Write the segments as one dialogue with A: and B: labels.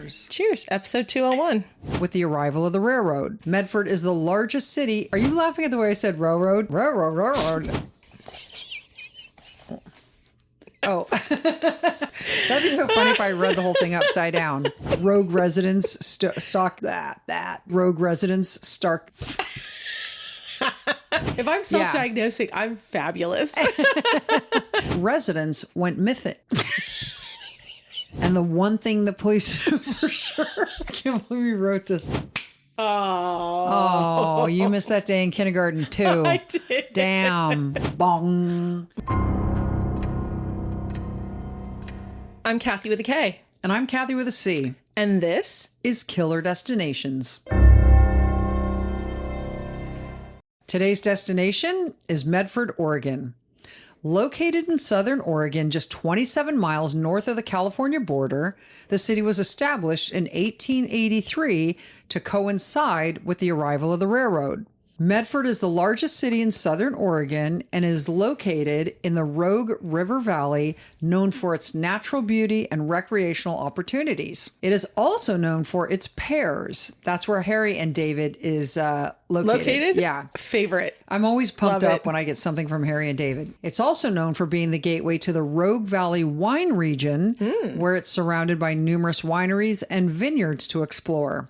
A: Cheers.
B: Cheers. Episode 201.
A: With the arrival of the railroad, Medford is the largest city. Are you laughing at the way I said railroad? Railroad. Oh, that'd be so funny if I read the whole thing upside down. Rogue residents stock that. Rogue residents stark.
B: If I'm self-diagnosing, I'm fabulous.
A: Residents went mythic. And the one thing the police knew for sure. I can't believe you wrote this. Oh, you missed that day in kindergarten too.
B: I did.
A: Damn. Bong.
B: I'm Kathy with a K.
A: And I'm Kathy with a C.
B: And this
A: is Killer Destinations. Today's destination is Medford, Oregon. Located in southern Oregon, just 27 miles north of the California border, the city was established in 1883 to coincide with the arrival of the railroad. Medford is the largest city in southern Oregon and is located in the Rogue River Valley, known for its natural beauty and recreational opportunities. It is also known for its pears. That's where Harry and David is located. Yeah.
B: Favorite.
A: I'm always pumped
B: Love
A: up
B: it.
A: when I get something from Harry and David. It's also known for being the gateway to the Rogue Valley wine region, where it's surrounded by numerous wineries and vineyards to explore.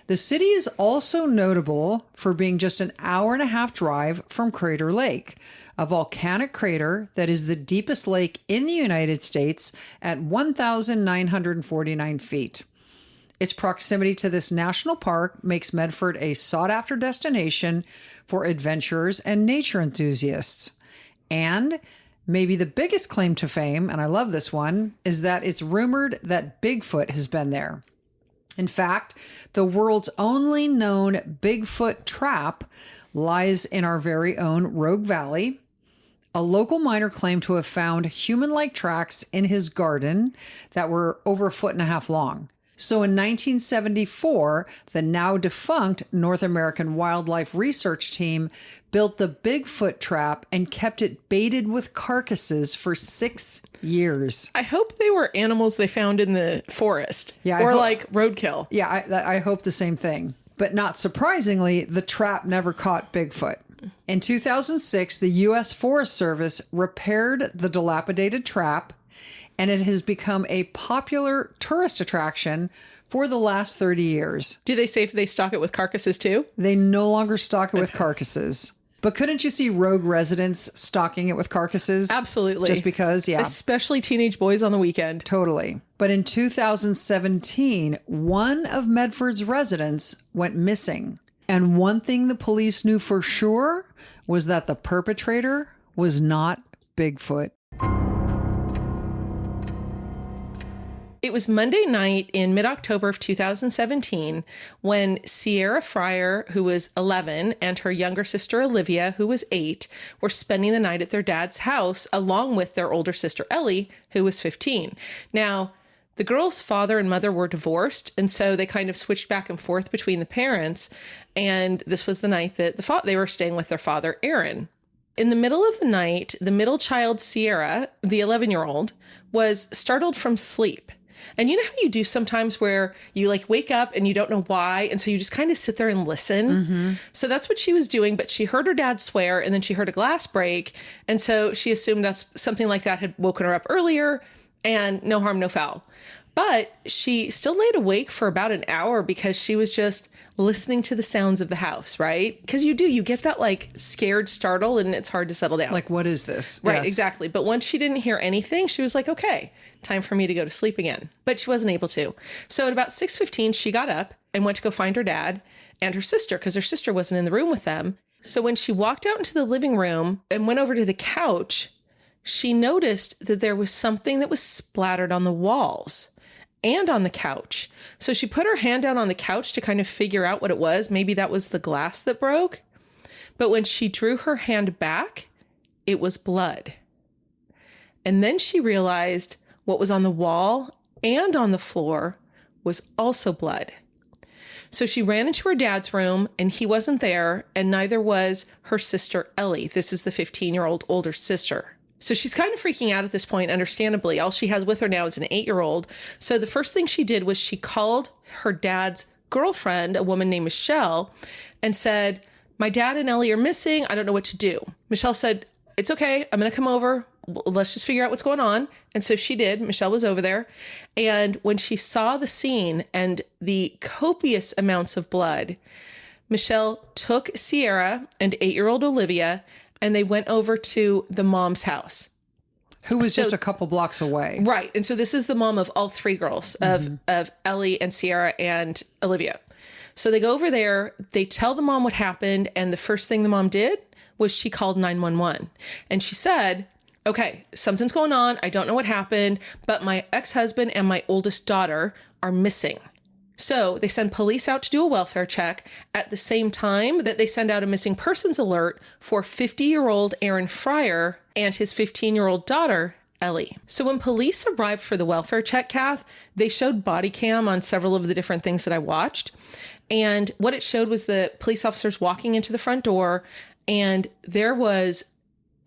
A: The city is also notable for being just an hour and a half drive from Crater Lake, a volcanic crater that is the deepest lake in the United States at 1,949 feet. Its proximity to this national park makes Medford a sought-after destination for adventurers and nature enthusiasts. And maybe the biggest claim to fame, and I love this one, is that it's rumored that Bigfoot has been there. In fact, the world's only known Bigfoot trap lies in our very own Rogue Valley. A local miner claimed to have found human-like tracks in his garden that were over a foot and a half long. So in 1974, the now defunct North American Wildlife Research Team built the Bigfoot trap and kept it baited with carcasses for 6 years.
B: I hope they were animals they found in the forest.
A: Yeah,
B: or like roadkill.
A: Yeah, I hope the same thing. But not surprisingly, the trap never caught Bigfoot. In 2006, the U.S. Forest Service repaired the dilapidated trap, and it has become a popular tourist attraction for the last 30 years.
B: Do they say if they stock it with carcasses too?
A: They no longer stock it with carcasses. But couldn't you see rogue residents stocking it with carcasses?
B: Absolutely.
A: Just because, yeah.
B: Especially teenage boys on the weekend.
A: Totally. But in 2017, one of Medford's residents went missing. And one thing the police knew for sure was that the perpetrator was not Bigfoot.
B: It was Monday night in mid-October of 2017 when Sierra Fryer, who was 11, and her younger sister Olivia, who was 8, were spending the night at their dad's house along with their older sister Ellie, who was 15. Now, the girl's father and mother were divorced, and so they kind of switched back and forth between the parents, and this was the night that they were staying with their father, Aaron. In the middle of the night, the middle child, Sierra, the 11-year-old, was startled from sleep. And you know how you do sometimes where you like wake up and you don't know why. And so you just kind of sit there and listen. Mm-hmm. So that's what she was doing. But she heard her dad swear and then she heard a glass break. And so she assumed that's something like that had woken her up earlier and no harm, no foul. But she still laid awake for about an hour because she was just listening to the sounds of the house, right? Because you get that like scared startle and it's hard to settle down.
A: Like, what is this?
B: Right,
A: Yes.
B: Exactly. But once she didn't hear anything, she was like, okay, time for me to go to sleep again. But she wasn't able to. So at about 6:15, she got up and went to go find her dad and her sister because her sister wasn't in the room with them. So when she walked out into the living room and went over to the couch, she noticed that there was something that was splattered on the walls and on the couch. So she put her hand down on the couch to kind of figure out what it was. Maybe that was the glass that broke. But when she drew her hand back, it was blood. And then she realized what was on the wall and on the floor was also blood. So she ran into her dad's room and he wasn't there, and neither was her sister Ellie. This is the 15-year-old older sister. So she's kind of freaking out at this point, understandably. All she has with her now is an 8-year-old. So the first thing she did was she called her dad's girlfriend, a woman named Michelle, and said, my dad and Ellie are missing. I don't know what to do. Michelle said, it's okay. I'm going to come over. Let's just figure out what's going on. And so she did. Michelle was over there. And when she saw the scene and the copious amounts of blood, Michelle took Sierra and 8-year-old Olivia, and they went over to the mom's house.
A: Who was just a couple blocks away.
B: Right. And so this is the mom of all 3 girls, of Ellie and Sierra and Olivia. So they go over there, they tell the mom what happened, and the first thing the mom did was she called 911. And she said, okay, something's going on. I don't know what happened, but my ex-husband and my oldest daughter are missing. So they send police out to do a welfare check at the same time that they send out a missing persons alert for 50-year-old Aaron Fryer and his 15-year-old daughter, Ellie. So when police arrived for the welfare check, Kath, they showed body cam on several of the different things that I watched. And what it showed was the police officers walking into the front door, and there was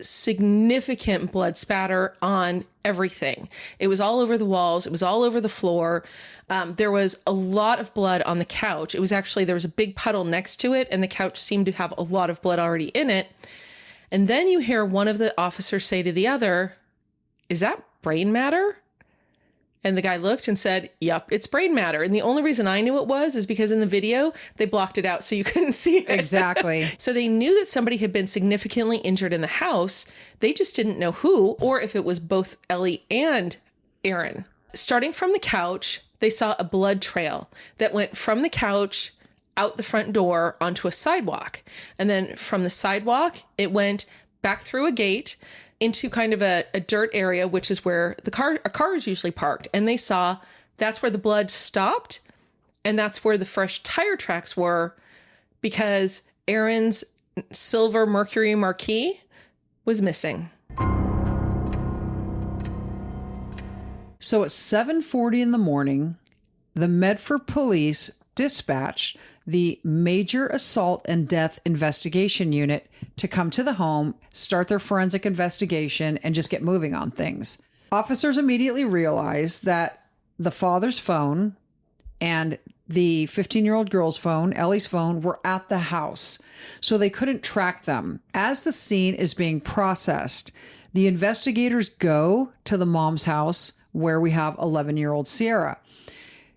B: significant blood spatter on everything. It was all over the walls. It was all over the floor. There was a lot of blood on the couch. It was actually, there was a big puddle next to it, and the couch seemed to have a lot of blood already in it. And then you hear one of the officers say to the other, is that brain matter? And the guy looked and said, yep, it's brain matter. And the only reason I knew it was is because in the video, they blocked it out so you couldn't see it.
A: Exactly.
B: So they knew that somebody had been significantly injured in the house. They just didn't know who, or if it was both Ellie and Aaron. Starting from the couch, they saw a blood trail that went from the couch out the front door onto a sidewalk. And then from the sidewalk, it went back through a gate into kind of a dirt area, which is where a car is usually parked. And they saw that's where the blood stopped. And that's where the fresh tire tracks were, because Aaron's silver Mercury Marquis was missing.
A: So at 7:40 in the morning, the Medford police dispatched the Major Assault and Death Investigation Unit to come to the home, start their forensic investigation, and just get moving on things. Officers immediately realized that the father's phone and the 15-year-old girl's phone, Ellie's phone, were at the house, so they couldn't track them. As the scene is being processed, the investigators go to the mom's house where we have 11-year-old Sierra.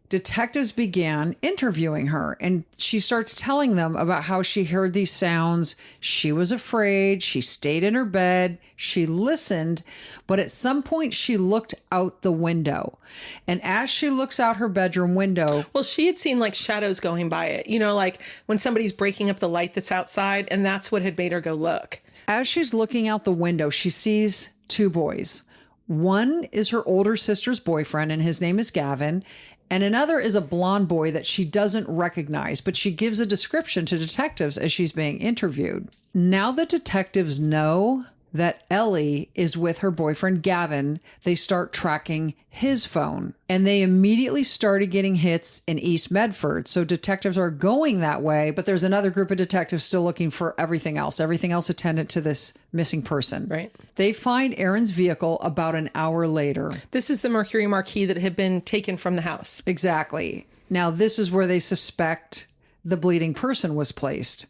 A: Detectives began interviewing her, and she starts telling them about how she heard these sounds. She was afraid. She stayed in her bed. She listened, but at some point she looked out the window. And as she looks out her bedroom window...
B: Well, she had seen like shadows going by it, you know, like when somebody's breaking up the light that's outside, and that's what had made her go look.
A: As she's looking out the window, she sees 2 boys. One is her older sister's boyfriend, and his name is Gavin. And another is a blonde boy that she doesn't recognize, but she gives a description to detectives as she's being interviewed. Now that detectives know that Ellie is with her boyfriend, Gavin, they start tracking his phone. And they immediately started getting hits in East Medford. So detectives are going that way, but there's another group of detectives still looking for everything else attendant to this missing person.
B: Right.
A: They find Aaron's vehicle about an hour later.
B: This is the Mercury Marquis that had been taken from the house.
A: Exactly. Now, this is where they suspect the bleeding person was placed.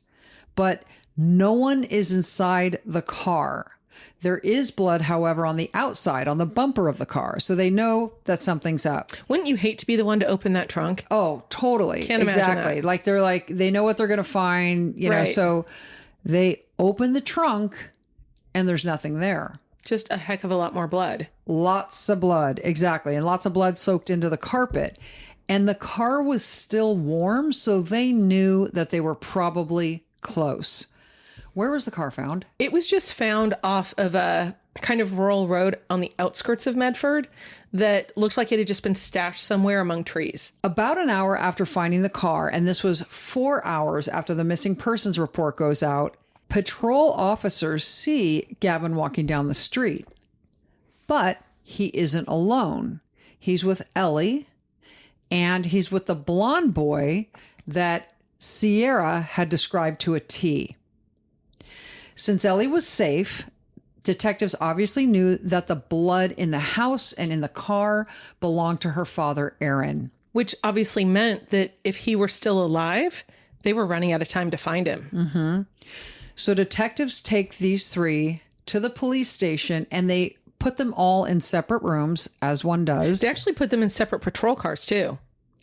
A: But no one is inside the car. There is blood, however, on the outside, on the bumper of the car. So they know that something's up.
B: Wouldn't you hate to be the one to open that trunk?
A: Oh, totally.
B: Can't imagine
A: exactly.
B: that.
A: They know what they're going to find, you know,
B: Right.
A: so they open the trunk and there's nothing there.
B: Just a heck of a lot more blood.
A: Lots of blood. Exactly. And lots of blood soaked into the carpet. And the car was still warm, so they knew that they were probably close. Where was the car found?
B: It was just found off of a kind of rural road on the outskirts of Medford that looked like it had just been stashed somewhere among trees.
A: About an hour after finding the car, and this was 4 hours after the missing persons report goes out, patrol officers see Gavin walking down the street. But he isn't alone. He's with Ellie, and he's with the blonde boy that Sierra had described to a T. Since Ellie was safe, Detectives obviously knew that the blood in the house and in the car belonged to her father, Aaron.
B: Which obviously meant that if he were still alive, they were running out of time to find him.
A: Mm-hmm. So detectives take these three to the police station and they put them all in separate rooms, as one does.
B: They actually put them in separate patrol cars, too.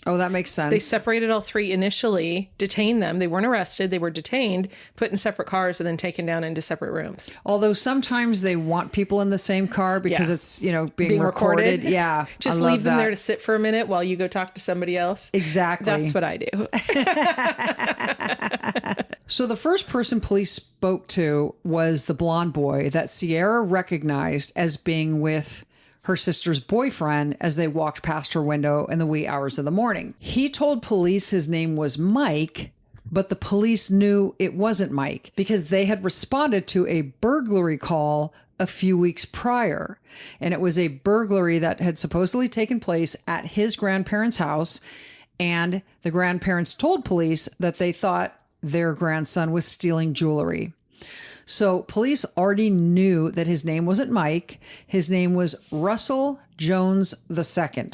A: Oh, that makes sense.
B: They separated all three initially, detained them. They weren't arrested. They were detained, put in separate cars, and then taken down into separate rooms.
A: Although sometimes they want people in the same car because it's, being recorded. Yeah.
B: Just leave them there to sit for a minute while you go talk to somebody else.
A: Exactly.
B: That's what I do.
A: So the first person police spoke to was the blonde boy that Sierra recognized as being with her sister's boyfriend as they walked past her window in the wee hours of the morning. He told police his name was Mike, but the police knew it wasn't Mike because they had responded to a burglary call a few weeks prior. And it was a burglary that had supposedly taken place at his grandparents' house. And the grandparents told police that they thought their grandson was stealing jewelry. So police already knew that his name wasn't Mike. His name was Russell Jones II.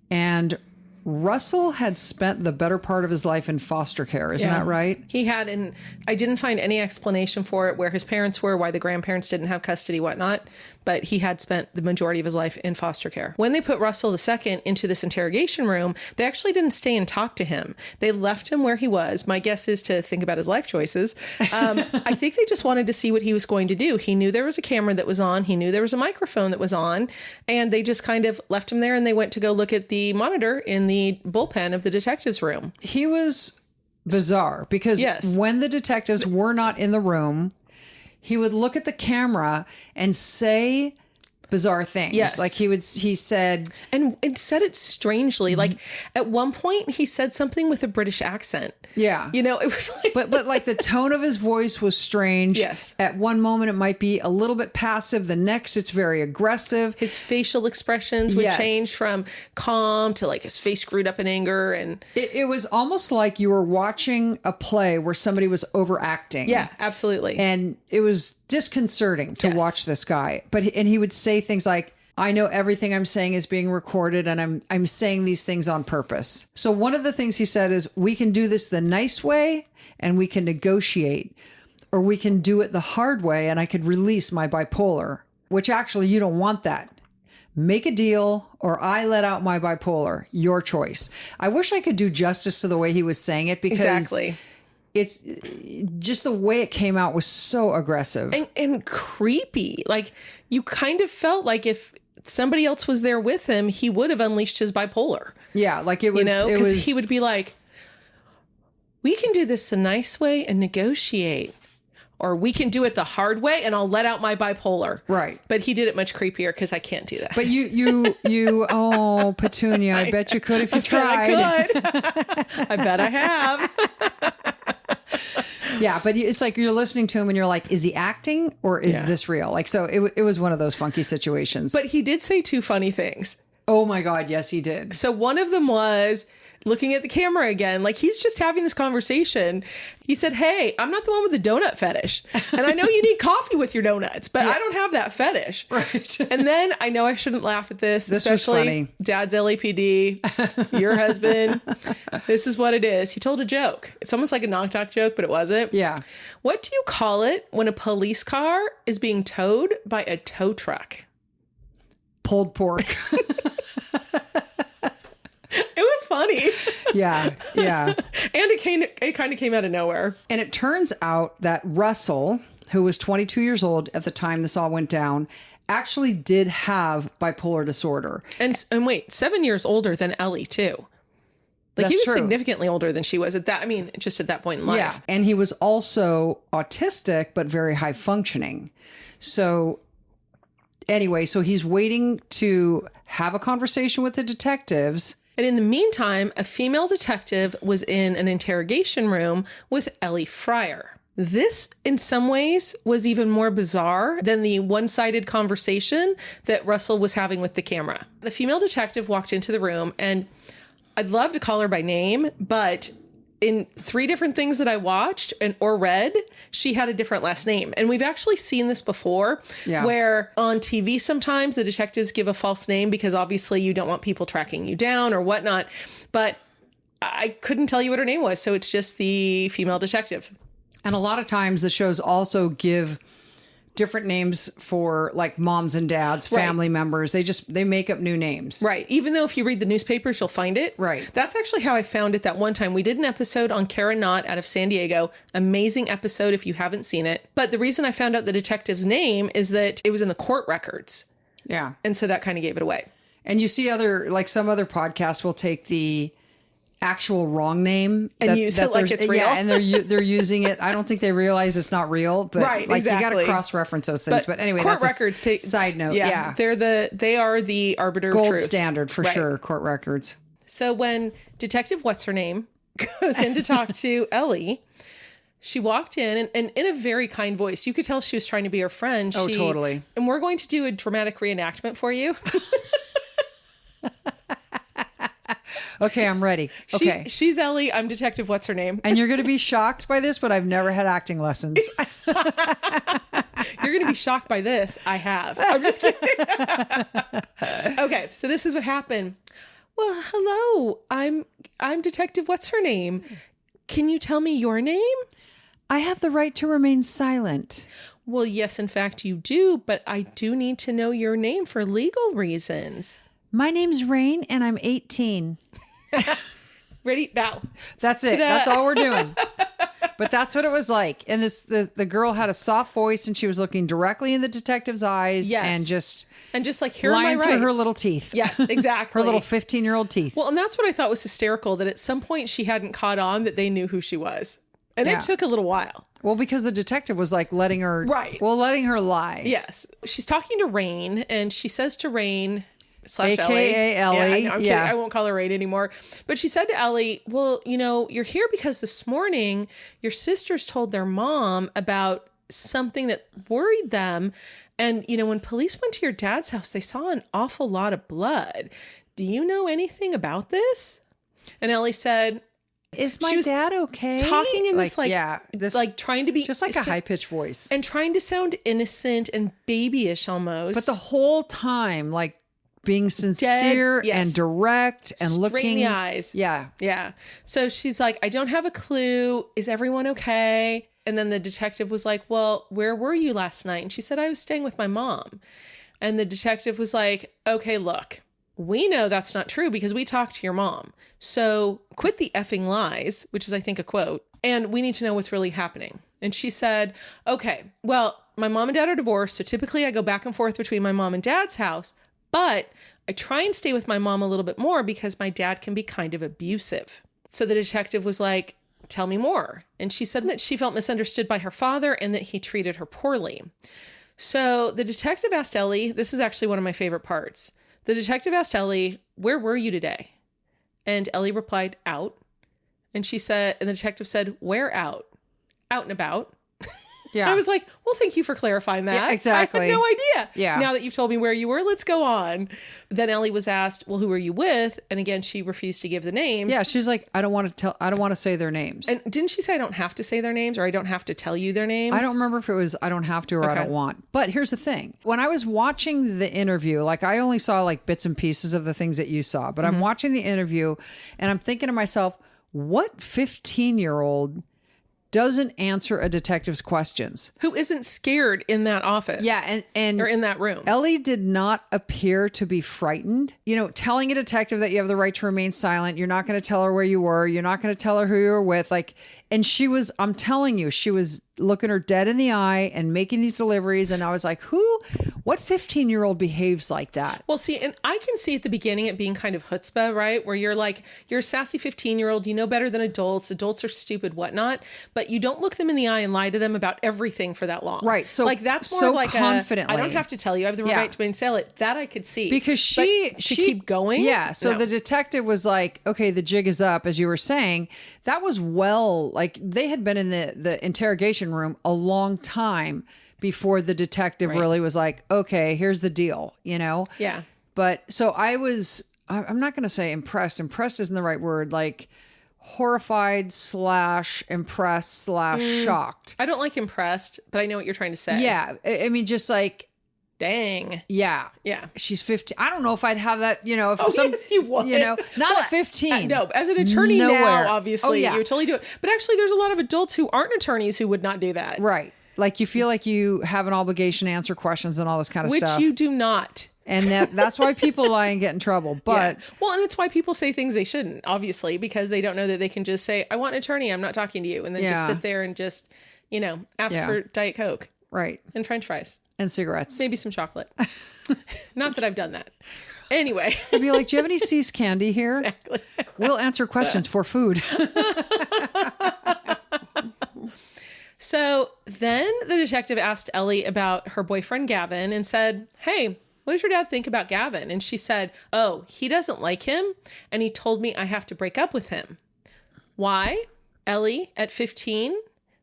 A: And Russell had spent the better part of his life in foster care. Isn't that right?
B: He had, and I didn't find any explanation for it, where his parents were, why the grandparents didn't have custody, whatnot. But he had spent the majority of his life in foster care. When they put Russell II into this interrogation room, they actually didn't stay and talk to him. They left him where he was. My guess is to think about his life choices. I think they just wanted to see what he was going to do. He knew there was a camera that was on. He knew there was a microphone that was on. And they just kind of left him there and they went to go look at the monitor in the bullpen of the detective's room.
A: He was bizarre because when the detectives were not in the room, he would look at the camera and say bizarre things.
B: Yes.
A: Like he said.
B: And said it strangely. Like at one point he said something with a British accent.
A: Yeah.
B: It was like.
A: But like the tone of his voice was strange.
B: Yes.
A: At one moment it might be a little bit passive. The next it's very aggressive.
B: His facial expressions would change from calm to like his face screwed up in anger. And
A: it was almost like you were watching a play where somebody was overacting.
B: Yeah, absolutely.
A: And it was disconcerting to watch this guy. But he would say things like, I know everything I'm saying is being recorded and I'm saying these things on purpose. So one of the things he said is, we can do this the nice way and we can negotiate, or we can do it the hard way and I could release my bipolar, which actually you don't want that. Make a deal or I let out my bipolar, your choice. I wish I could do justice to the way he was saying it because it's just the way it came out was so aggressive
B: and creepy. Like you kind of felt like if somebody else was there with him, he would have unleashed his bipolar.
A: Yeah, like it was,
B: because he would be like, we can do this the nice way and negotiate, or we can do it the hard way and I'll let out my bipolar.
A: Right.
B: But he did it much creepier because I can't do that.
A: But oh, Petunia, I bet you could if you tried.
B: I could. I bet I have.
A: Yeah, but it's like you're listening to him and you're like, is he acting or is this real? Like, so it was one of those funky situations.
B: But he did say two funny things.
A: Oh my God, yes, he did.
B: So one of them was looking at the camera again, like he's just having this conversation. He said, hey, I'm not the one with the donut fetish. And I know you need coffee with your donuts, but I don't have that fetish.
A: Right.
B: And then I know I shouldn't laugh at this especially
A: was funny.
B: Dad's LAPD, your husband. This is what it is. He told a joke. It's almost like a knock-knock joke, but it wasn't.
A: Yeah.
B: What do you call it when a police car is being towed by a tow truck?
A: Pulled pork.
B: It was funny.
A: Yeah. And
B: it kind of came out of nowhere.
A: And it turns out that Russell, who was 22 years old at the time this all went down, actually did have bipolar disorder.
B: And wait, 7 years older than Ellie too. Like he was significantly older than she was at that. I mean, just at that point in life.
A: Yeah. And he was also autistic, but very high functioning. So anyway, so he's waiting to have a conversation with the detectives.
B: And in the meantime, a female detective was in an interrogation room with Ellie Fryer. This, in some ways, was even more bizarre than the one-sided conversation that Russell was having with the camera. The female detective walked into the room, and I'd love to call her by name, but in 3 different things that I watched or read, she had a different last name. And we've actually seen this before, where on TV sometimes the detectives give a false name because obviously you don't want people tracking you down or whatnot. But I couldn't tell you what her name was. So it's just the female detective.
A: And a lot of times the shows also give different names for like moms and dads, family members. They make up new names.
B: Right. Even though if you read the newspapers, you'll find it.
A: Right.
B: That's actually how I found it that one time. We did an episode on Kara Knott out of San Diego. Amazing episode if you haven't seen it. But the reason I found out the detective's name is that it was in the court records.
A: Yeah.
B: And so that kind of gave it away.
A: And you see some other podcasts will take the actual wrong name
B: and use it like it's real.
A: Yeah, and they're using it. I don't think they realize it's not real, but
B: right,
A: like
B: exactly.
A: you got to cross-reference those things. But anyway,
B: court
A: that's
B: records
A: side note.
B: Yeah, they are the arbiter
A: gold
B: of truth.
A: Standard for sure. Court records.
B: So when Detective What's Her Name goes in to talk to Ellie, she walked in and in a very kind voice. You could tell she was trying to be her friend.
A: Oh, totally.
B: And we're going to do a dramatic reenactment for you.
A: Okay, I'm ready. Okay.
B: She's Ellie. I'm Detective What's Her Name.
A: And you're going to be shocked by this, but I've never had acting lessons.
B: You're going to be shocked by this. I have. I'm just kidding. Okay, so this is what happened. Well, hello. I'm Detective What's Her Name. Can you tell me your name?
A: I have the right to remain silent.
B: Well, yes, in fact, you do, but I do need to know your name for legal reasons.
A: My name's Rain, and I'm 18.
B: Ready? Now.
A: That's it.
B: Ta-da.
A: That's all we're doing. But that's what it was like. And the girl had a soft voice, and she was looking directly in the detective's eyes, and just
B: like, here are my
A: lying
B: rights.
A: through her little teeth.
B: Yes, exactly.
A: Her little 15-year-old teeth.
B: Well, and that's what I thought was hysterical, that at some point she hadn't caught on that they knew who she was. And it took a little while.
A: Well, because the detective was like letting her lie.
B: Yes. She's talking to Rain, and she says to Rain / Ellie.
A: AKA Ellie.
B: I'm kidding. I won't call her Rain anymore. But she said to Ellie, well, you're here because this morning your sisters told their mom about something that worried them. And, when police went to your dad's house, they saw an awful lot of blood. Do you know anything about this? And Ellie said,
A: is my dad okay?
B: Talking in this trying to be
A: just like a high-pitched voice.
B: And trying to sound innocent and babyish almost.
A: But the whole time, like, being sincere and direct and
B: straight
A: looking
B: in the eyes.
A: Yeah.
B: Yeah. So she's like, I don't have a clue. Is everyone okay? And then the detective was like, well, where were you last night? And she said, I was staying with my mom. And the detective was like, okay, look, we know that's not true because we talked to your mom. So quit the effing lies, which is, I think, a quote. And we need to know what's really happening. And she said, okay, well, my mom and dad are divorced. So typically I go back and forth between my mom and dad's house. But I try and stay with my mom a little bit more because my dad can be kind of abusive. So the detective was like, tell me more. And she said that she felt misunderstood by her father and that he treated her poorly. So the detective asked Ellie, this is actually one of my favorite parts. The detective asked Ellie, where were you today? And Ellie replied, out. And she said, and the detective said, where out? Out and about. Yeah. I was like, well, thank you for clarifying that.
A: Yeah, exactly.
B: I had no idea.
A: Yeah.
B: Now that you've told me where you were, let's go on. Then Ellie was asked, well, who are you with? And again, she refused to give the names.
A: Yeah. She's like, I don't want to say their names.
B: And didn't she say I don't have to say their names or I don't have to tell you their names?
A: I don't remember if it was I don't have to or I don't want. But here's the thing. When I was watching the interview, like I only saw like bits and pieces of the things that you saw, but I'm watching the interview and I'm thinking to myself, what 15-year-old doesn't answer a detective's questions?
B: Who isn't scared in that office?
A: Yeah, and
B: or in that room.
A: Ellie did not appear to be frightened. Telling a detective that you have the right to remain silent, you're not going to tell her where you were, you're not going to tell her who you were with, and she was, I'm telling you, she was looking her dead in the eye and making these deliveries. And I was like, what 15-year-old behaves like that?
B: Well, see, and I can see at the beginning it being kind of chutzpah, right? Where you're like, you're a sassy 15-year-old, you know better than adults. Adults are stupid, whatnot. But you don't look them in the eye and lie to them about everything for that long.
A: Right. So
B: like that's more
A: so
B: of like
A: confidently.
B: I don't have to tell you. I have the right to remain silent. That I could see.
A: Because she
B: keep going.
A: Yeah. So the detective was like, okay, the jig is up, as you were saying. That was like they had been in the interrogation room a long time before the detective really was like, okay, here's the deal,
B: Yeah.
A: But so I'm not going to say impressed. Impressed isn't the right word. Like horrified / impressed / shocked.
B: I don't like impressed, but I know what you're trying to say.
A: Yeah. I mean, just like,
B: dang.
A: yeah.
B: Yeah.
A: She's 15. I don't know if I'd have that, you know, if
B: Yes, you would.
A: you know, not at 15.
B: No, as an attorney
A: Nowhere.
B: now, obviously, you would totally do it. But actually, there's a lot of adults who aren't attorneys who would not do that.
A: Right. Like you feel like you have an obligation to answer questions and all this kind of stuff.
B: Which you do not.
A: And that's why people lie and get in trouble. But
B: well, and it's why people say things they shouldn't, obviously, because they don't know that they can just say, I want an attorney, I'm not talking to you. And then just sit there and just, you know, ask for Diet Coke.
A: Right.
B: And French fries.
A: And cigarettes.
B: Maybe some chocolate. Not that I've done that. Anyway.
A: I'd be like, do you have any See's candy here?
B: Exactly.
A: We'll answer questions for food.
B: So then the detective asked Ellie about her boyfriend, Gavin, and said, hey, what does your dad think about Gavin? And she said, oh, he doesn't like him. And he told me I have to break up with him. Why? Ellie, at 15,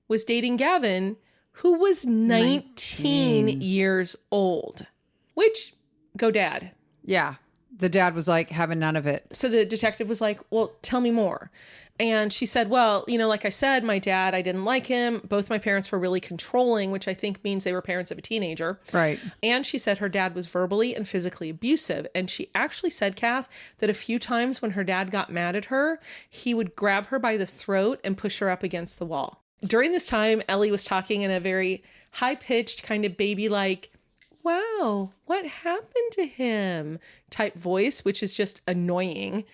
B: was dating Gavin, who was 19 years old. Which, go dad.
A: Yeah. The dad was like having none of it.
B: So the detective was like, well, tell me more. And she said, well, you know, like I said, my dad, I didn't like him. Both my parents were really controlling, which I think means they were parents of a teenager.
A: Right.
B: And she said her dad was verbally and physically abusive. And she actually said, Kath, that a few times when her dad got mad at her, he would grab her by the throat and push her up against the wall. During this time, Ellie was talking in a very high-pitched, kind of baby-like, wow, what happened to him type voice, which is just annoying.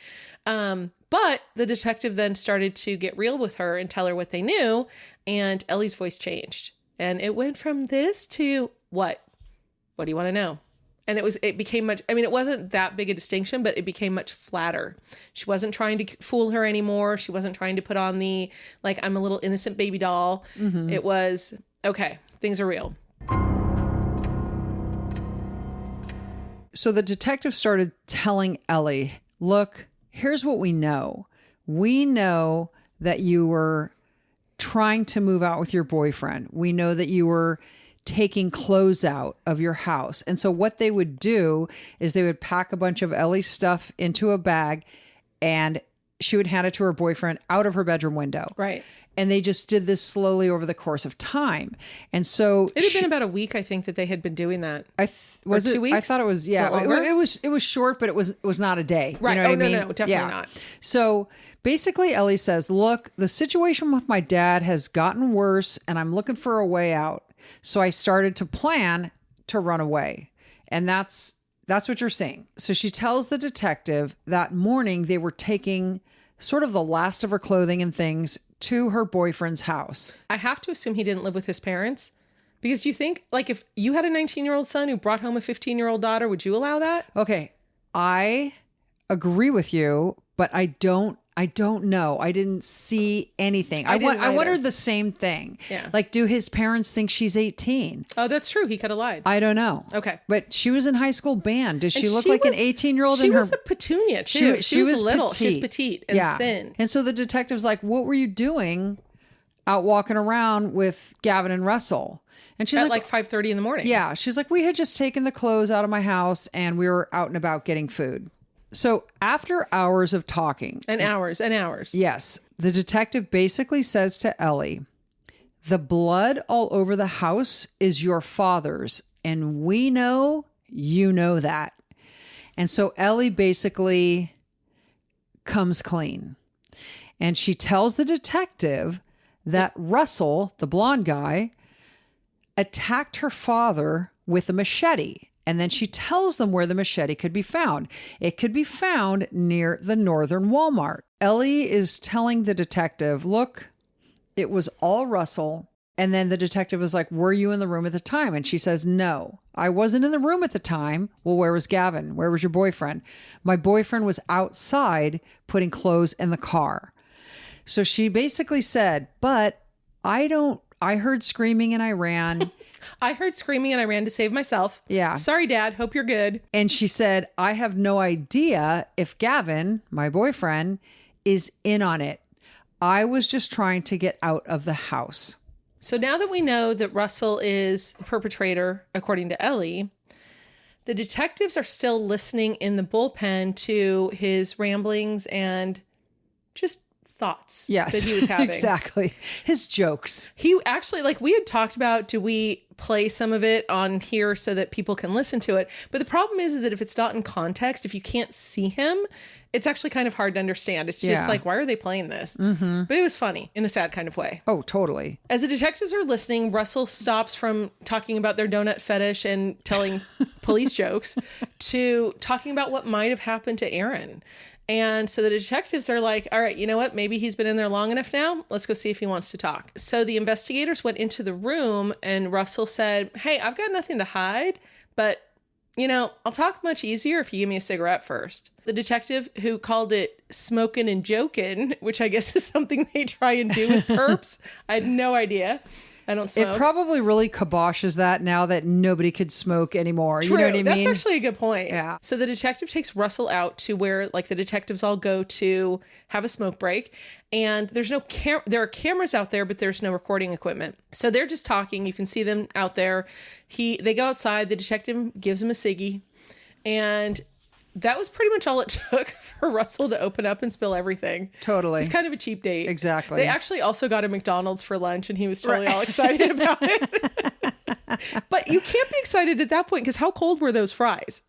B: But the detective then started to get real with her and tell her what they knew. And Ellie's voice changed. And it went from this to what? What do you want to know? And it became much, I mean, it wasn't that big a distinction, but it became much flatter. She wasn't trying to fool her anymore. She wasn't trying to put on the, like, I'm a little innocent baby doll. Mm-hmm. It was, okay, things are real.
A: So the detective started telling Ellie, look, here's what we know. We know that you were trying to move out with your boyfriend. We know that you were taking clothes out of your house. And so what they would do is they would pack a bunch of Ellie's stuff into a bag and she would hand it to her boyfriend out of her bedroom window.
B: Right.
A: And they just did this slowly over the course of time. And so
B: it had been about a week, I think, that they had been doing that.
A: Was
B: 2
A: it
B: weeks?
A: I thought it was, yeah. It was short, but it was not a day.
B: Right.
A: You know what I mean?
B: No, definitely not.
A: So basically Ellie says, look, the situation with my dad has gotten worse and I'm looking for a way out. So I started to plan to run away. And that's what you're saying. So she tells the detective that morning they were taking sort of the last of her clothing and things to her boyfriend's house.
B: I have to assume he didn't live with his parents. Because do you think, like, if you had a 19-year-old son who brought home a 15-year-old daughter, would you allow that?
A: Okay. I agree with you, but I don't know. I didn't see anything. I wondered the same thing.
B: Yeah.
A: Like, do his parents think she's 18?
B: Oh, that's true. He could have lied.
A: I don't know.
B: Okay.
A: But she was in high school band. Does she
B: And
A: look like an 18-year-old?
B: She was a petunia, too. She was little.
A: petite.
B: She was petite and thin.
A: And so the detective's like, what were you doing out walking around with Gavin and Russell? And she's
B: at like 5:30 in the morning.
A: Yeah. She's like, we had just taken the clothes out of my house and we were out and about getting food. So after hours of talking.
B: And hours and hours.
A: Yes. The detective basically says to Ellie, the blood all over the house is your father's. And we know you know that. And so Ellie basically comes clean. And she tells the detective that Russell, the blonde guy, attacked her father with a machete. And then she tells them where the machete could be found. It could be found near the Northern Walmart. Ellie is telling the detective, look, it was all Russell. And then the detective is like, were you in the room at the time? And she says, no, I wasn't in the room at the time. Well, where was Gavin? Where was your boyfriend? My boyfriend was outside putting clothes in the car. So she basically said, but I heard screaming and I ran.
B: I heard screaming and I ran to save myself.
A: Yeah.
B: Sorry, Dad. Hope you're good.
A: And she said, I have no idea if Gavin, my boyfriend, is in on it. I was just trying to get out of the house.
B: So now that we know that Russell is the perpetrator, according to Ellie, the detectives are still listening in the bullpen to his ramblings and just thoughts
A: Yes,
B: that he was having.
A: exactly. His jokes.
B: He actually, like, we had talked about, do we play some of it on here so that people can listen to it? But the problem is that if it's not in context, if you can't see him, it's actually kind of hard to understand. It's just like, why are they playing this? Mm-hmm. But it was funny in a sad kind of way.
A: Oh, totally.
B: As the detectives are listening, Russell stops from talking about their donut fetish and telling police jokes to talking about what might have happened to Aaron. And so the detectives are like, all right, you know what? Maybe he's been in there long enough now. Let's go see if he wants to talk. So the investigators went into the room and Russell said, hey, I've got nothing to hide, but you know, I'll talk much easier if you give me a cigarette first. The detective, who called it smoking and joking, which I guess is something they try and do with perps. I had no idea. I don't smoke.
A: It probably really kiboshes that now that nobody could smoke anymore.
B: True.
A: You know what I mean?
B: That's actually a good point.
A: Yeah.
B: So the detective takes Russell out to where, like, the detectives all go to have a smoke break. And there's no there are cameras out there, but there's no recording equipment. So they're just talking. You can see them out there. They go outside. The detective gives him a ciggy. And that was pretty much all it took for Russell to open up and spill everything.
A: Totally.
B: It's kind of a cheap date.
A: Exactly.
B: They actually also got a McDonald's for lunch, and he was totally all excited about it. But you can't be excited at that point, because how cold were those fries?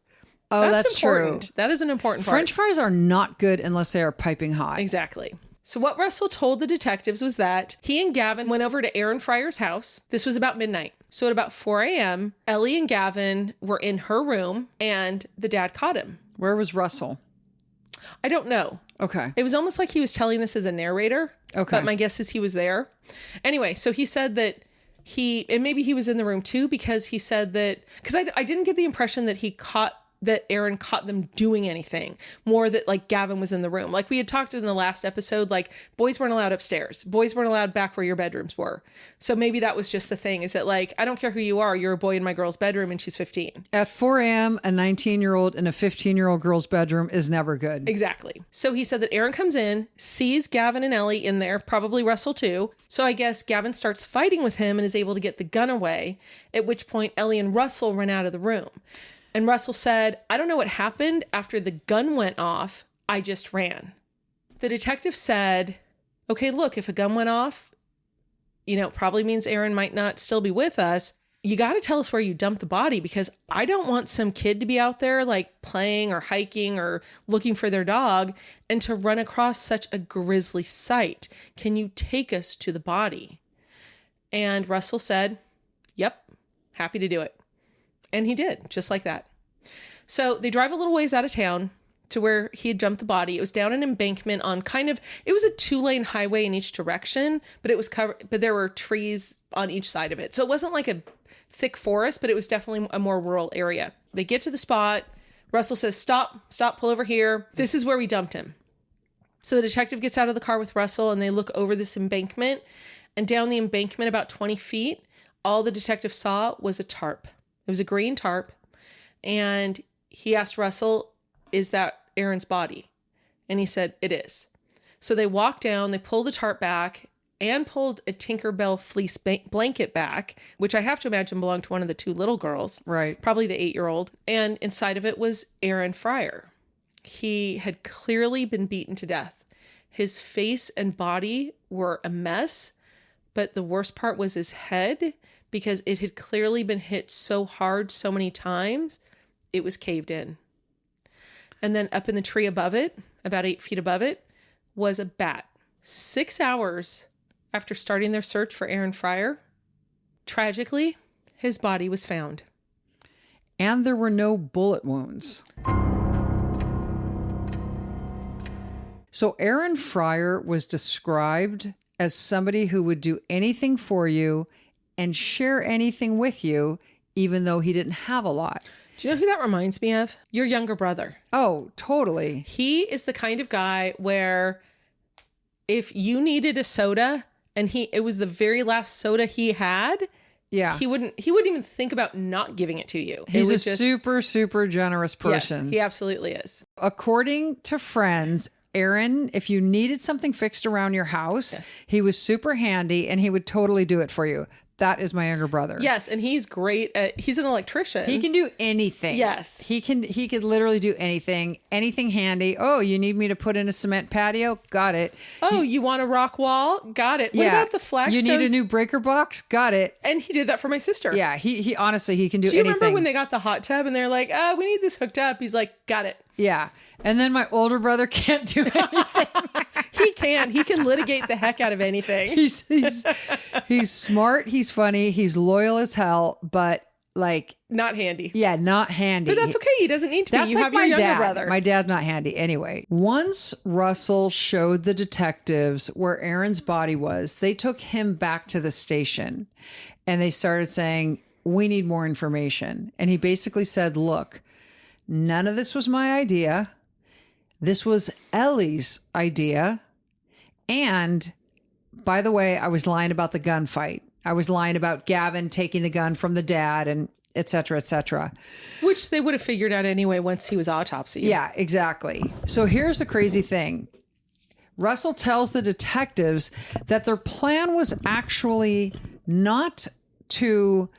A: Oh, that's
B: important.
A: true.
B: That is an important part.
A: French fries are not good unless they are piping hot.
B: Exactly. So what Russell told the detectives was that he and Gavin went over to Aaron Fryer's house. This was about midnight. So at about 4 a.m., Ellie and Gavin were in her room, and the dad caught him.
A: Where was Russell?
B: I don't know.
A: Okay.
B: It was almost like he was telling this as a narrator.
A: Okay.
B: But my guess is he was there. Anyway, so he said that and maybe he was in the room too, because he said that, because I didn't get the impression that Aaron caught them doing anything, more that like Gavin was in the room. Like we had talked in the last episode, like boys weren't allowed upstairs. Boys weren't allowed back where your bedrooms were. So maybe that was just the thing, is that like, I don't care who you are, you're a boy in my girl's bedroom and she's 15.
A: At 4 a.m., a 19-year-old in a 15-year-old girl's bedroom is never good.
B: Exactly. So he said that Aaron comes in, sees Gavin and Ellie in there, probably Russell too. So I guess Gavin starts fighting with him and is able to get the gun away, at which point Ellie and Russell run out of the room. And Russell said, I don't know what happened after the gun went off. I just ran. The detective said, okay, look, if a gun went off, it probably means Aaron might not still be with us. You got to tell us where you dumped the body, because I don't want some kid to be out there like playing or hiking or looking for their dog and to run across such a grisly sight. Can you take us to the body? And Russell said, yep, happy to do it. And he did, just like that. So they drive a little ways out of town to where he had dumped the body. It was down an embankment on it was a 2-lane highway in each direction, but it was covered, but there were trees on each side of it. So it wasn't like a thick forest, but it was definitely a more rural area. They get to the spot. Russell says, stop, pull over here. This is where we dumped him. So the detective gets out of the car with Russell and they look over this embankment, and down the embankment about 20 feet, all the detective saw was a tarp. It was a green tarp. And he asked Russell, is that Aaron's body? And he said, it is. So they walked down, they pulled the tarp back and pulled a Tinkerbell fleece blanket back, which I have to imagine belonged to one of the two little girls.
A: Right.
B: Probably the 8-year-old. And inside of it was Aaron Fryer. He had clearly been beaten to death. His face and body were a mess, but the worst part was his head, because it had clearly been hit so hard so many times, it was caved in. And then up in the tree above it, about 8 feet above it, was a bat. 6 hours after starting their search for Aaron Fryer, tragically, his body was found.
A: And there were no bullet wounds. So Aaron Fryer was described as somebody who would do anything for you and share anything with you, even though he didn't have a lot.
B: Do you know who that reminds me of? Your younger brother.
A: Oh, totally.
B: He is the kind of guy where if you needed a soda and it was the very last soda he had,
A: yeah,
B: he wouldn't even think about not giving it to you.
A: He's a super, super generous person.
B: Yes, he absolutely is.
A: According to friends, Aaron, if you needed something fixed around your house,
B: yes,
A: he was super handy and he would totally do it for you. That is my younger brother.
B: Yes, and he's great he's an electrician.
A: He can do anything.
B: Yes.
A: He could literally do anything handy. Oh, you need me to put in a cement patio? Got it.
B: Oh, you want a rock wall? Got it. What about the flagstones?
A: You need a new breaker box? Got it.
B: And he did that for my sister.
A: Yeah, he honestly, he can do
B: you
A: anything.
B: remember when they got the hot tub and they're like, we need this hooked up? He's like, got it.
A: Yeah. And then my older brother can't do anything.
B: He can. He can litigate the heck out of anything.
A: He's smart. He's funny. He's loyal as hell, but like
B: not handy.
A: Yeah, not handy.
B: But that's okay. He doesn't need to be. You
A: like
B: have your younger brother.
A: My dad's not handy anyway. Once Russell showed the detectives where Aaron's body was, they took him back to the station and they started saying, we need more information. And he basically said, look, none of this was my idea. This was Ellie's idea. And by the way, I was lying about the gunfight. I was lying about Gavin taking the gun from the dad and et cetera, et cetera.
B: Which they would have figured out anyway once he was autopsied.
A: Yeah, exactly. So here's the crazy thing. Russell tells the detectives that their plan was actually not to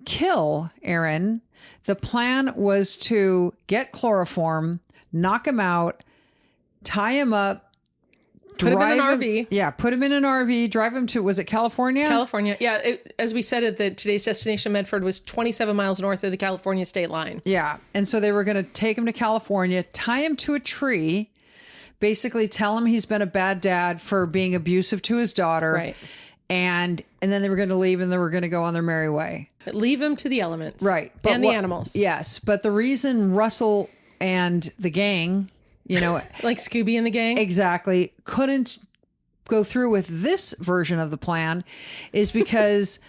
A: kill Aaron. The plan was to get chloroform, knock him out, tie him up,
B: put him in an RV.
A: Yeah, put him in an RV, drive him to, was it California?
B: California. Yeah, as we said at today's destination, Medford was 27 miles north of the California state line.
A: Yeah, and so they were going to take him to California, tie him to a tree, basically tell him he's been a bad dad for being abusive to his daughter.
B: Right.
A: And then they were going to leave and they were going to go on their merry way.
B: Leave him to the elements.
A: Right.
B: And the animals.
A: Yes. But the reason Russell and the gang,
B: like Scooby and the gang,
A: exactly, couldn't go through with this version of the plan is because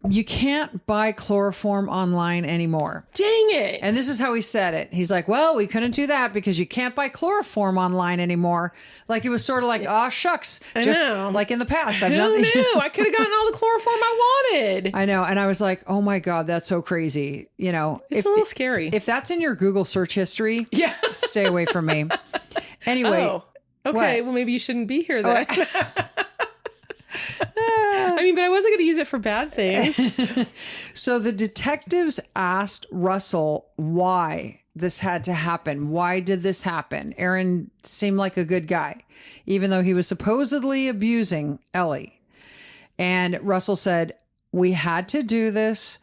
A: you can't buy chloroform online anymore.
B: Dang it.
A: And this is how he said it. He's like, well, we couldn't do that because you can't buy chloroform online anymore. Like it was sort of like, oh, shucks. Just like in the past.
B: Who knew? I could have gotten all the chloroform I wanted.
A: I know. And I was like, oh my God, that's so crazy.
B: It's a little scary.
A: If that's in your Google search history, stay away from me. Anyway.
B: Oh, okay. Well, maybe you shouldn't be here then. I mean, but I wasn't going to use it for bad things.
A: So the detectives asked Russell why this had to happen. Why did this happen? Aaron seemed like a good guy, even though he was supposedly abusing Ellie. And Russell said, we had to do this.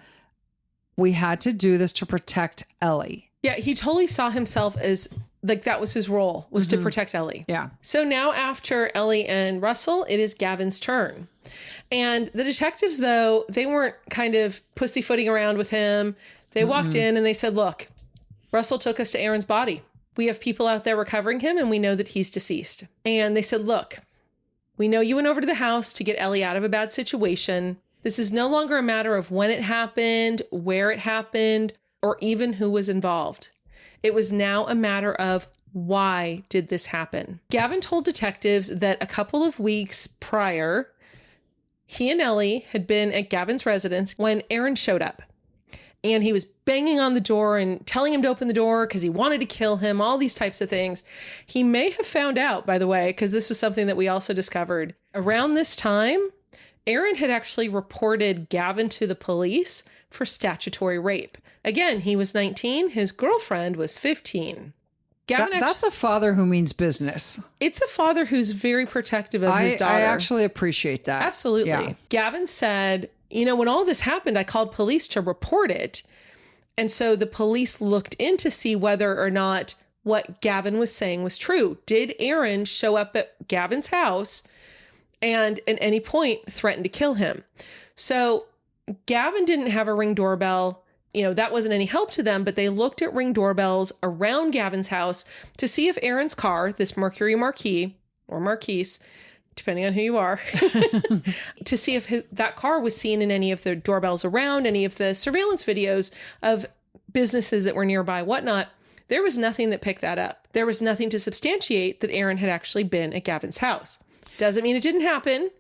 A: We had to do this to protect Ellie.
B: Yeah, he totally saw himself as like that was his role, was to protect Ellie.
A: Yeah.
B: So now after Ellie and Russell, it is Gavin's turn. And the detectives, though, they weren't kind of pussyfooting around with him. They walked in and they said, look, Russell took us to Aaron's body. We have people out there recovering him and we know that he's deceased. And they said, look, we know you went over to the house to get Ellie out of a bad situation. This is no longer a matter of when it happened, where it happened, or even who was involved. It was now a matter of why did this happen? Gavin told detectives that a couple of weeks prior, he and Ellie had been at Gavin's residence when Aaron showed up. And he was banging on the door and telling him to open the door because he wanted to kill him, all these types of things. He may have found out, by the way, because this was something that we also discovered. Around this time, Aaron had actually reported Gavin to the police for statutory rape. Again, he was 19. His girlfriend was 15.
A: That's a father who means business.
B: It's a father who's very protective of his daughter.
A: I actually appreciate that.
B: Absolutely. Yeah. Gavin said, when all this happened, I called police to report it. And so the police looked in to see whether or not what Gavin was saying was true. Did Aaron show up at Gavin's house and at any point threaten to kill him? So Gavin didn't have a Ring doorbell. That wasn't any help to them, but they looked at Ring doorbells around Gavin's house to see if Aaron's car, this Mercury Marquis or Marquise, depending on who you are, to see if that car was seen in any of the doorbells around, any of the surveillance videos of businesses that were nearby, whatnot. There was nothing that picked that up. There was nothing to substantiate that Aaron had actually been at Gavin's house. Doesn't mean it didn't happen.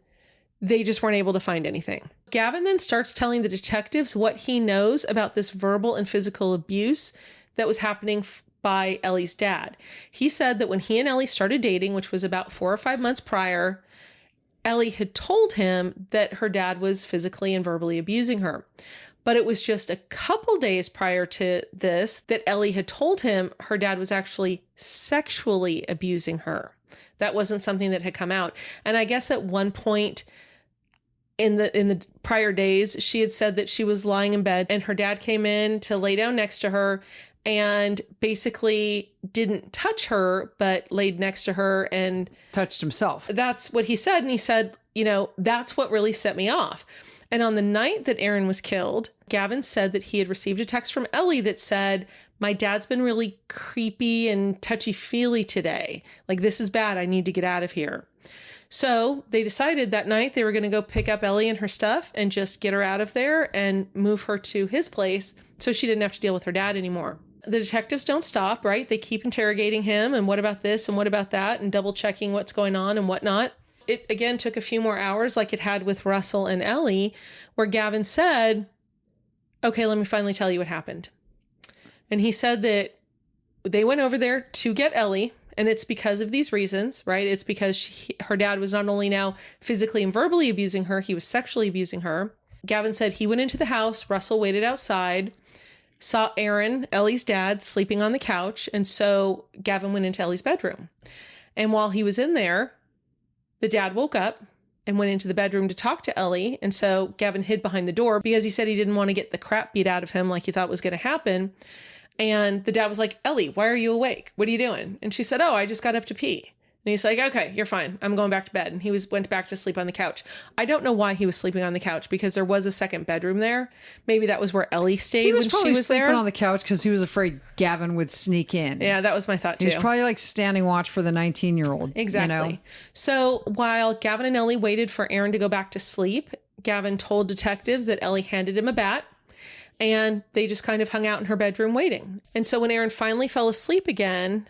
B: They just weren't able to find anything. Gavin then starts telling the detectives what he knows about this verbal and physical abuse that was happening by Ellie's dad. He said that when he and Ellie started dating, which was about 4 or 5 months prior, Ellie had told him that her dad was physically and verbally abusing her. But it was just a couple days prior to this that Ellie had told him her dad was actually sexually abusing her. That wasn't something that had come out. And I guess at one point in the prior days, she had said that she was lying in bed and her dad came in to lay down next to her and basically didn't touch her, but laid next to her and
A: touched himself.
B: That's what he said. And he said, you know, that's what really set me off. And on the night that Aaron was killed, Gavin said that he had received a text from Ellie that said, my dad's been really creepy and touchy-feely today. Like, this is bad. I need to get out of here. So they decided that night they were going to go pick up Ellie and her stuff and just get her out of there and move her to his place so she didn't have to deal with her dad anymore. The detectives don't stop, right? They keep interrogating him and what about this and what about that and double checking what's going on and whatnot. It again took a few more hours like it had with Russell and Ellie, where Gavin said, okay, let me finally tell you what happened. And he said that they went over there to get Ellie, and it's because of these reasons, right? It's because her dad was not only now physically and verbally abusing her, he was sexually abusing her. Gavin said he went into the house, Russell waited outside, saw Aaron, Ellie's dad, sleeping on the couch, and so Gavin went into Ellie's bedroom. And while he was in there, the dad woke up and went into the bedroom to talk to Ellie. And so Gavin hid behind the door because he said he didn't want to get the crap beat out of him like he thought was going to happen. And the dad was like, Ellie, why are you awake? What are you doing? And she said, oh, I just got up to pee. And he's like, okay, you're fine. I'm going back to bed. And he went back to sleep on the couch. I don't know why he was sleeping on the couch because there was a second bedroom there. Maybe that was where Ellie stayed when she was there. He was
A: sleeping on the couch because he was afraid Gavin would sneak in.
B: Yeah, that was my thought too.
A: He was probably like standing watch for the 19-year-old.
B: Exactly. You know? So while Gavin and Ellie waited for Aaron to go back to sleep, Gavin told detectives that Ellie handed him a bat. And they just kind of hung out in her bedroom waiting. And so when Aaron finally fell asleep again,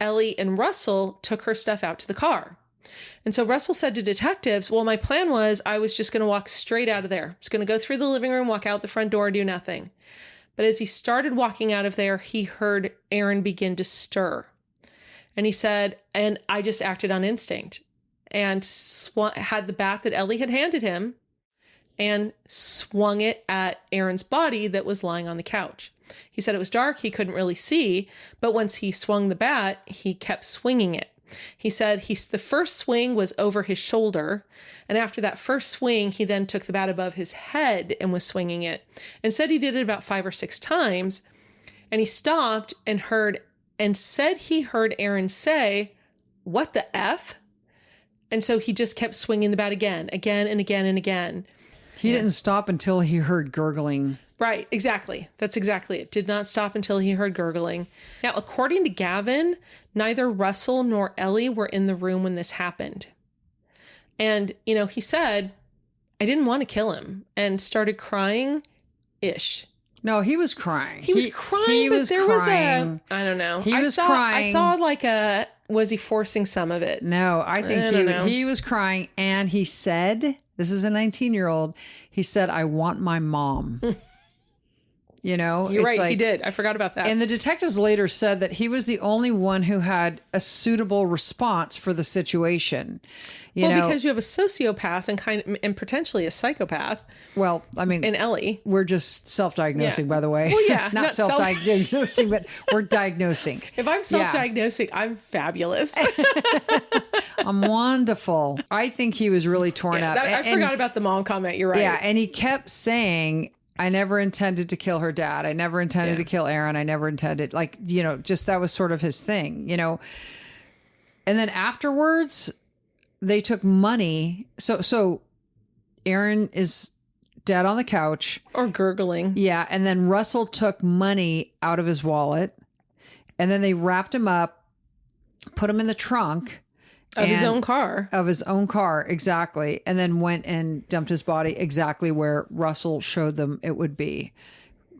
B: Ellie and Russell took her stuff out to the car. And so Russell said to detectives, well, my plan was I was just going to walk straight out of there. Just going to go through the living room, walk out the front door, do nothing. But as he started walking out of there, he heard Aaron begin to stir. And he said, and I just acted on instinct and had the bat that Ellie had handed him and swung it at Aaron's body that was lying on the couch. He said it was dark, he couldn't really see, but once he swung the bat, he kept swinging it. He said the first swing was over his shoulder, and after that first swing, he then took the bat above his head and was swinging it, and said he did it about 5 or 6 times, and he stopped and said he heard Aaron say, "What the F?" And so he just kept swinging the bat again and again and again.
A: He didn't stop until he heard gurgling.
B: Right, exactly. That's exactly it. Did not stop until he heard gurgling. Now, according to Gavin, neither Russell nor Ellie were in the room when this happened. And, he said, I didn't want to kill him and started crying-ish.
A: No, he was crying.
B: He was crying, but there was I don't know.
A: He was crying.
B: I saw was he forcing some of it?
A: No, I think he was crying, and he said, this is a 19-year-old, he said, I want my mom.
B: You're right, he did. I forgot about that.
A: And the detectives later said that he was the only one who had a suitable response for the situation.
B: Because you have a sociopath and potentially a psychopath.
A: Well, I mean,
B: and Ellie,
A: we're just self-diagnosing, by the way.
B: Well, yeah,
A: not self-diagnosing, but we're diagnosing.
B: If I'm self-diagnosing, I'm fabulous.
A: I'm wonderful. I think he was really torn up.
B: I forgot about the mom comment. You're right.
A: Yeah, and he kept saying, I never intended to kill her dad. I never intended to kill Aaron. I never intended, just that was sort of his thing, And then afterwards, they took money. So Aaron is dead on the couch.
B: Or gurgling.
A: Yeah. And then Russell took money out of his wallet. And then they wrapped him up, put him in the trunk.
B: Of his own car.
A: Of his own car, exactly. And then went and dumped his body exactly where Russell showed them it would be.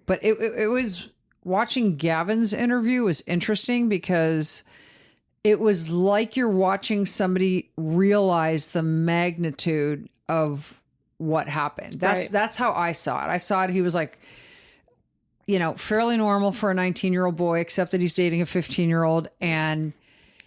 A: But it was, watching Gavin's interview was interesting because it was like you're watching somebody realize the magnitude of what happened. That's how I saw it. I saw it, he was like, fairly normal for a 19-year-old boy, except that he's dating a 15-year-old. And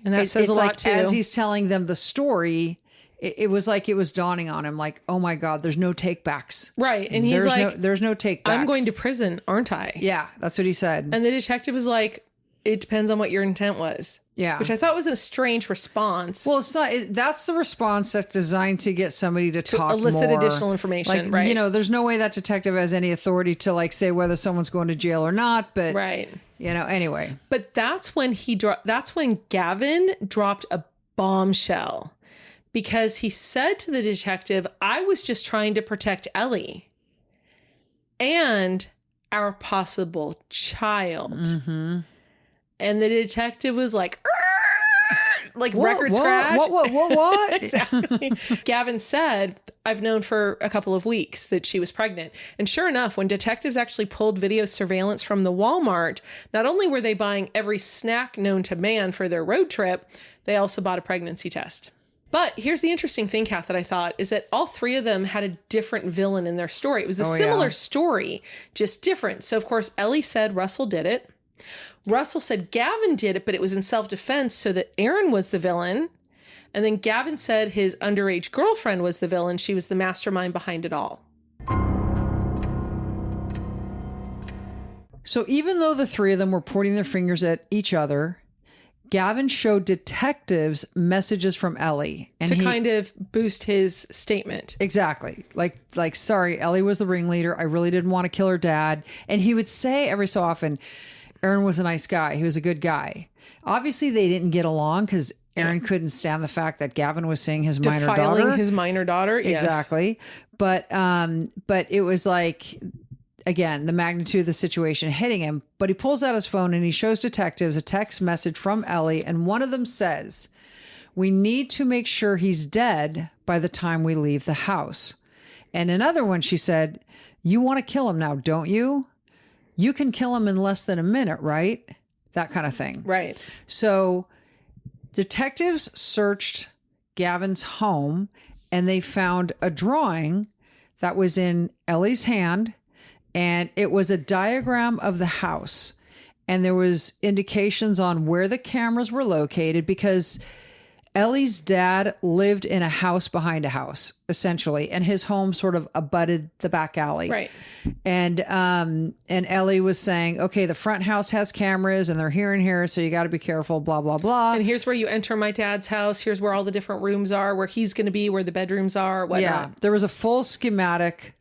A: that
B: says a lot too.
A: As he's telling them the story, it was like it was dawning on him, like, oh my God, there's no takebacks.
B: Right. And he's like,
A: there's no takebacks.
B: I'm going to prison, aren't I?
A: Yeah, that's what he said.
B: And the detective was like, it depends on what your intent was.
A: Yeah.
B: Which I thought was a strange response.
A: Well, it's not. That's the response that's designed to get somebody to talk
B: elicit
A: more.
B: additional information,
A: Like,
B: right.
A: you know, there's no way that detective has any authority to like say whether someone's going to jail or not. But
B: Right.
A: you know, anyway.
B: But that's when that's when Gavin dropped a bombshell, because he said to the detective, I was just trying to protect Ellie and our possible child.
A: Mm-hmm.
B: And the detective was like, like record scratch.
A: What?
B: Exactly. Gavin said, I've known for a couple of weeks that she was pregnant. And sure enough, when detectives actually pulled video surveillance from the Walmart, not only were they buying every snack known to man for their road trip, they also bought a pregnancy test. But here's the interesting thing, Kath, that I thought is that all three of them had a different villain in their story. It was a similar story, just different. So, of course, Ellie said Russell did it. Russell said Gavin did it, but it was in self-defense so that Aaron was the villain. And then Gavin said his underage girlfriend was the villain. She was the mastermind behind it all.
A: So even though the three of them were pointing their fingers at each other, Gavin showed detectives messages from Ellie. And
B: to kind of boost his statement.
A: Exactly. Like, sorry, Ellie was the ringleader. I really didn't want to kill her dad. And he would say every so often, Aaron was a nice guy. He was a good guy. Obviously, they didn't get along because Aaron couldn't stand the fact that Gavin was seeing his minor daughter.
B: Defiling his minor daughter. Yes.
A: Exactly. But it was like, again, the magnitude of the situation hitting him. But he pulls out his phone and he shows detectives a text message from Ellie. And one of them says, we need to make sure he's dead by the time we leave the house. And another one, she said, you want to kill him now, don't you? You can kill him in less than a minute, right? That kind of thing.
B: Right.
A: So detectives searched Gavin's home and they found a drawing that was in Ellie's hand, and it was a diagram of the house. And there was indications on where the cameras were located because Ellie's dad lived in a house behind a house, essentially, and his home sort of abutted the back alley.
B: Right.
A: And Ellie was saying, okay, the front house has cameras and they're here and here, so you got to be careful, blah, blah, blah.
B: And here's where you enter my dad's house. Here's where all the different rooms are, where he's going to be, where the bedrooms are, whatnot.
A: Yeah, there was a full schematic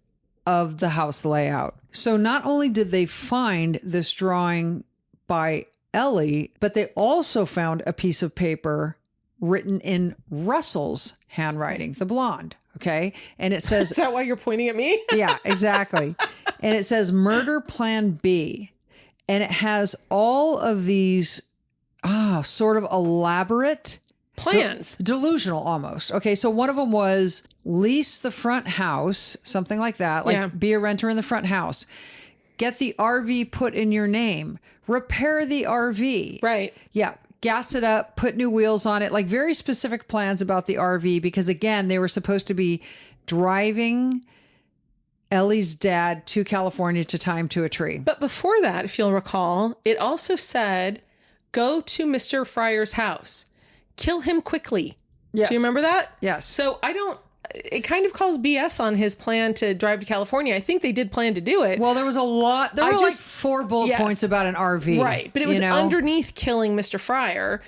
A: of the house layout. So not only did they find this drawing by Ellie, but they also found a piece of paper written in Russell's handwriting, the blonde. Okay. And it says,
B: Is that why you're pointing at me?
A: yeah, exactly. And it says murder plan B. And it has all of these sort of elaborate
B: plans.
A: Delusional almost. Okay. So one of them was lease the front house, something like that. Like be a renter in the front house. Get the RV put in your name. Repair the RV.
B: Right.
A: Yeah. Gas it up, put new wheels on it, like very specific plans about the RV, because again, they were supposed to be driving Ellie's dad to California to tie him to a tree.
B: But before that, if you'll recall, it also said, go to Mr. Fryer's house, kill him quickly.
A: Yes.
B: Do you remember that?
A: Yes.
B: So it kind of calls BS on his plan to drive to California. I think they did plan to do it.
A: Well, there was a lot. There were like 4 bullet points about an RV.
B: Right. But it was underneath killing Mr. Fryer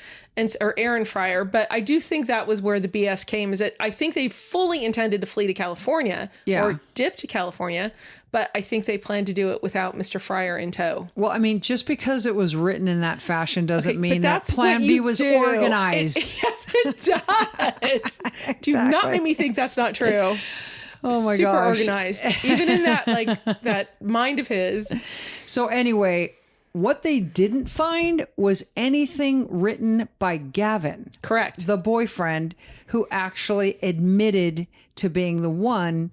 B: or Aaron Fryer. But I do think that was where the BS came, is that I think they fully intended to flee to California or dip to California. But I think they planned to do it without Mr. Fryer in tow.
A: Well, I mean, just because it was written in that fashion doesn't mean that Plan B was organized.
B: Yes, it does. Do not make me think that's not true.
A: Oh my
B: Super
A: gosh.
B: organized. Even in that, that mind of his.
A: So anyway, what they didn't find was anything written by Gavin.
B: Correct.
A: The boyfriend who actually admitted to being the one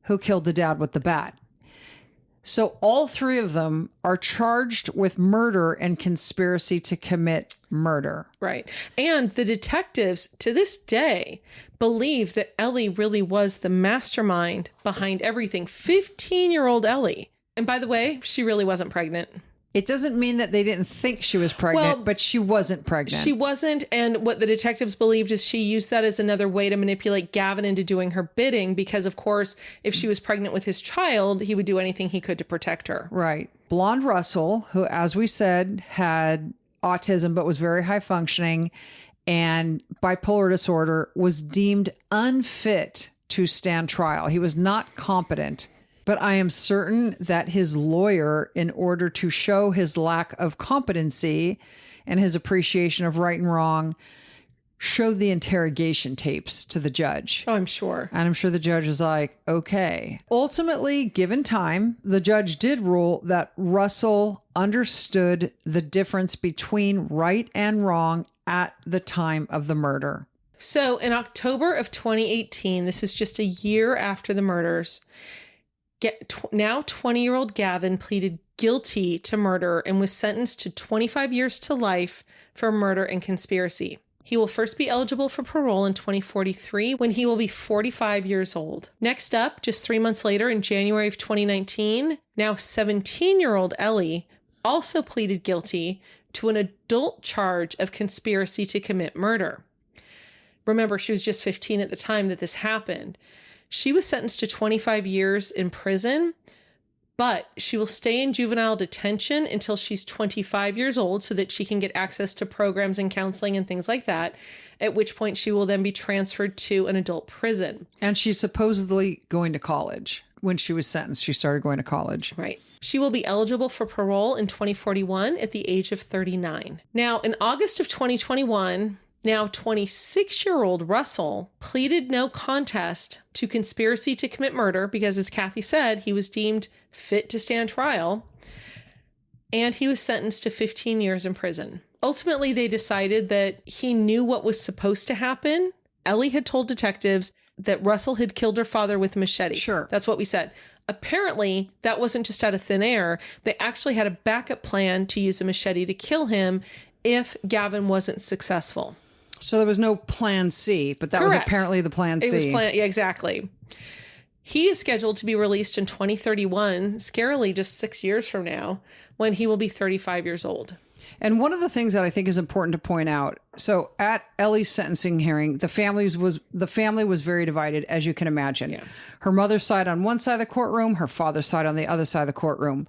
A: who killed the dad with the bat. So all 3 of them are charged with murder and conspiracy to commit murder.
B: Right. And the detectives to this day believe that Ellie really was the mastermind behind everything. 15-year-old Ellie. And by the way, she really wasn't pregnant.
A: It doesn't mean that they didn't think she was pregnant, but she wasn't pregnant.
B: She wasn't. And what the detectives believed is she used that as another way to manipulate Gavin into doing her bidding because, of course, if she was pregnant with his child, he would do anything he could to protect her.
A: Right. Blonde Russell, who, as we said, had autism but was very high functioning and bipolar disorder, was deemed unfit to stand trial. He was not competent. But I am certain that his lawyer, in order to show his lack of competency and his appreciation of right and wrong, showed the interrogation tapes to the judge.
B: Oh, I'm sure.
A: And I'm sure the judge was like, okay. Ultimately, given time, the judge did rule that Russell understood the difference between right and wrong at the time of the murder.
B: So in October of 2018, this is just a year after the murders, now 20-year-old Gavin pleaded guilty to murder and was sentenced to 25 years to life for murder and conspiracy. He will first be eligible for parole in 2043 when he will be 45 years old. Next up, just 3 months later in January of 2019, now 17-year-old Ellie also pleaded guilty to an adult charge of conspiracy to commit murder. Remember, she was just 15 at the time that this happened. She was sentenced to 25 years in prison, but she will stay in juvenile detention until she's 25 years old so that she can get access to programs and counseling and things like that, at which point she will then be transferred to an adult prison.
A: And she's supposedly going to college. When she was sentenced, she started going to college.
B: Right. She will be eligible for parole in 2041 at the age of 39. Now, in August of 2021... now 26-year-old Russell pleaded no contest to conspiracy to commit murder because, as Kathy said, he was deemed fit to stand trial, and he was sentenced to 15 years in prison. Ultimately, they decided that he knew what was supposed to happen. Ellie had told detectives that Russell had killed her father with a machete.
A: Sure.
B: That's what we said. Apparently, that wasn't just out of thin air. They actually had a backup plan to use a machete to kill him if Gavin wasn't successful.
A: So there was no plan C, but that
B: Correct.
A: was apparently the plan C.
B: It was yeah, exactly. He is scheduled to be released in 2031, scarily just 6 years from now, when he will be 35 years old.
A: And one of the things that I think is important to point out, so at Ellie's sentencing hearing, the family was very divided, as you can imagine.
B: Yeah.
A: Her mother's side on one side of the courtroom, her father's side on the other side of the courtroom.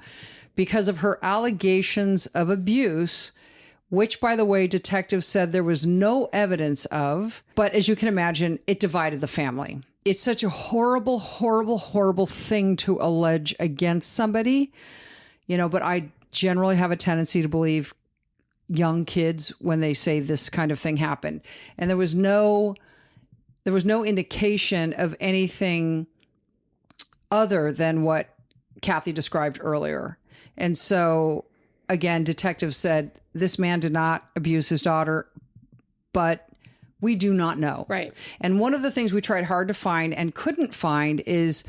A: Because of her allegations of abuse, which, by the way, detectives said there was no evidence of. But as you can imagine, it divided the family. It's such a horrible, horrible, horrible thing to allege against somebody, but I generally have a tendency to believe young kids when they say this kind of thing happened. And there was no indication of anything other than what Kathy described earlier. And so, again, detectives said this man did not abuse his daughter, but we do not know.
B: Right.
A: And one of the things we tried hard to find and couldn't find is,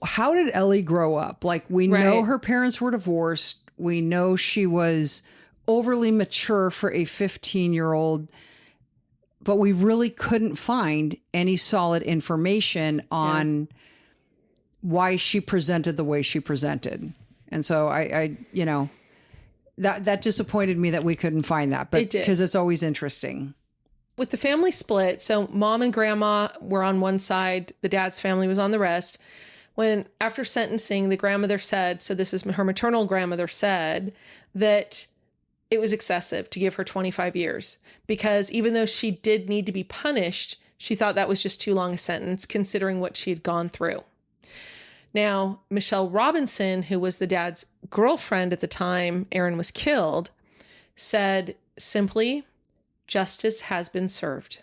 A: how did Ellie grow up? Like, we know her parents were divorced. We know she was overly mature for a 15-year-old, but we really couldn't find any solid information on why she presented the way she presented. And so I that disappointed me that we couldn't find that, but because it's always interesting.
B: With the family split, so mom and grandma were on one side, the dad's family was on the rest. When after sentencing, the grandmother said, so this is her maternal grandmother said, that it was excessive to give her 25 years because even though she did need to be punished, she thought that was just too long a sentence considering what she had gone through. Now, Michelle Robinson, who was the dad's girlfriend at the time Aaron was killed, said simply, justice has been served.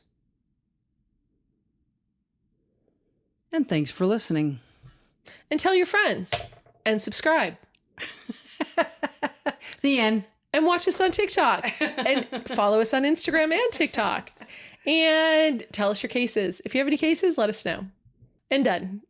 A: And thanks for listening.
B: And tell your friends and subscribe.
A: The end.
B: And watch us on TikTok and follow us on Instagram and TikTok and tell us your cases. If you have any cases, let us know. And done.